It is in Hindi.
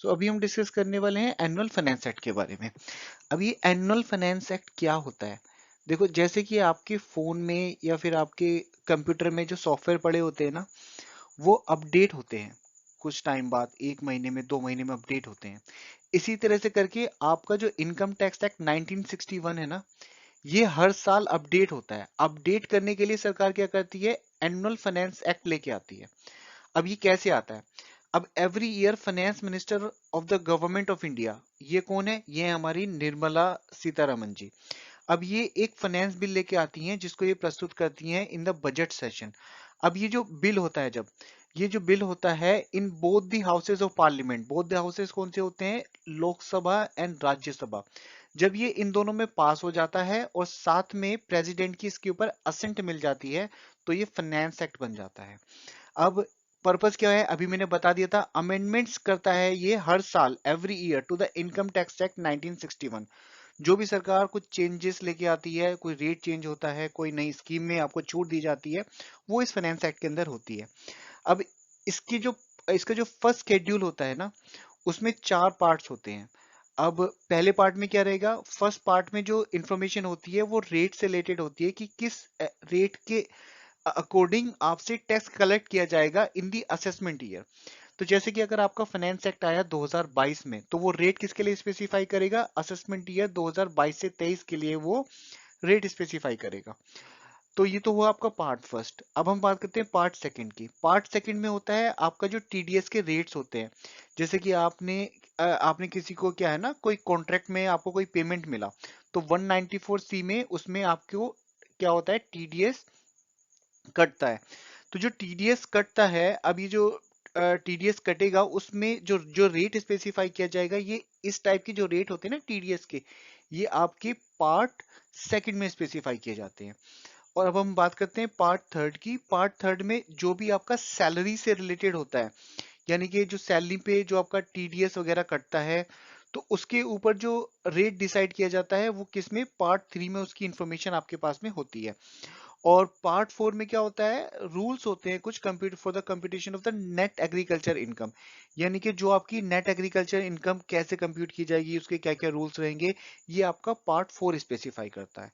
अभी हम डिस्कस करने वाले हैं एनुअल फाइनेंस एक्ट के बारे में। अब ये एनुअल फाइनेंस एक्ट क्या होता है? देखो, जैसे कि आपके फोन में या फिर आपके कंप्यूटर में जो सॉफ्टवेयर पड़े होते हैं ना, वो अपडेट होते हैं कुछ टाइम बाद, 1 महीने में 2 महीने में अपडेट होते हैं। इसी तरह से करके आपका जो इनकम टैक्स एक्ट 1961 है ना, ये हर साल अपडेट होता है। अपडेट करने के लिए सरकार क्या करती है? एनुअल फाइनेंस एक्ट लेके आती है। अब ये कैसे आता है? अब every year finance minister of the government of India, ये कौन है? ये हमारी निर्मला सीतारमन जी। अब ये एक फाइनेंस बिल लेके आती हैं जिसको ये प्रस्तुत करती हैं इन द बजट सेशन। अब ये जो बिल होता है, जब ये जो बिल होता है in both the houses of parliament, both the houses कौन से होते हैं? लोकसभा एंड राज्यसभा। जब ये इन दोनों में पास हो जाता है और साथ में प्रेसिडेंट की इसके ऊपर असेंट मिल जाती है, तो ये फाइनेंस एक्ट बन जाता है। अब पर्पस क्या है? अभी मैंने बता दिया था। अमेंडमेंट्स करता है ये हर साल, every year, to the income tax act 1961। जो भी सरकार कुछ चेंजेस लेके आती है, कोई रेट चेंज होता है, कोई नई स्कीम में आपको छूट दी जाती है, वो इस फाइनेंस एक्ट के अंदर होती है। अब इसकी जो इसका जो फर्स्ट शेड्यूल होता है ना, उसमें 4 पार्ट्स होते हैं। अब पहले पार्ट में क्या रहेगा? फर्स्ट पार्ट में जो इंफॉर्मेशन होती है वो रेट से रिलेटेड होती है कि किस रेट के अकॉर्डिंग आपसे टैक्स कलेक्ट किया जाएगा इन दी असेसमेंट ईयर। तो जैसे कि अगर आपका फाइनेंस एक्ट आया 2022 में, तो वो रेट किसके लिए स्पेसिफाई करेगा? असेसमेंट ईयर 2022 से 23 के लिए वो रेट स्पेसिफाई करेगा। तो ये तो हुआ आपका पार्ट फर्स्ट। अब हम बात करते हैं पार्ट सेकंड की। पार्ट सेकंड में होता है आपका जो टीडीएस के रेट्स होते हैं। जैसे कि आपने किसी को, क्या है ना, कोई कॉन्ट्रैक्ट में आपको कोई पेमेंट मिला, तो 194 सी में उसमें आपको क्या होता है? टीडीएस कटता है। तो जो टीडीएस कटता है, अब ये जो टीडीएस कटेगा, उसमें जो जो रेट स्पेसिफाई किया जाएगा, ये इस टाइप के जो रेट होते हैं ना टीडीएस के, ये आपके पार्ट सेकंड में स्पेसिफाई किए जाते हैं। और अब हम बात करते हैं पार्ट थर्ड की। पार्ट थर्ड में जो भी आपका सैलरी से रिलेटेड होता है, यानी कि जो सैलरी पे जो आपका टीडीएस वगैरह कटता है, तो उसके ऊपर जो रेट डिसाइड किया जाता है, वो किसमें? पार्ट थ्री में उसकी इंफॉर्मेशन आपके पास में होती है। और पार्ट फोर में क्या होता है? रूल्स होते हैं कुछ compute for the computation of the net agriculture income, यानी कि जो आपकी नेट एग्रीकल्चर इनकम कैसे कंप्यूट की जाएगी, उसके क्या क्या रूल्स रहेंगे, ये आपका पार्ट फोर स्पेसिफाई करता है।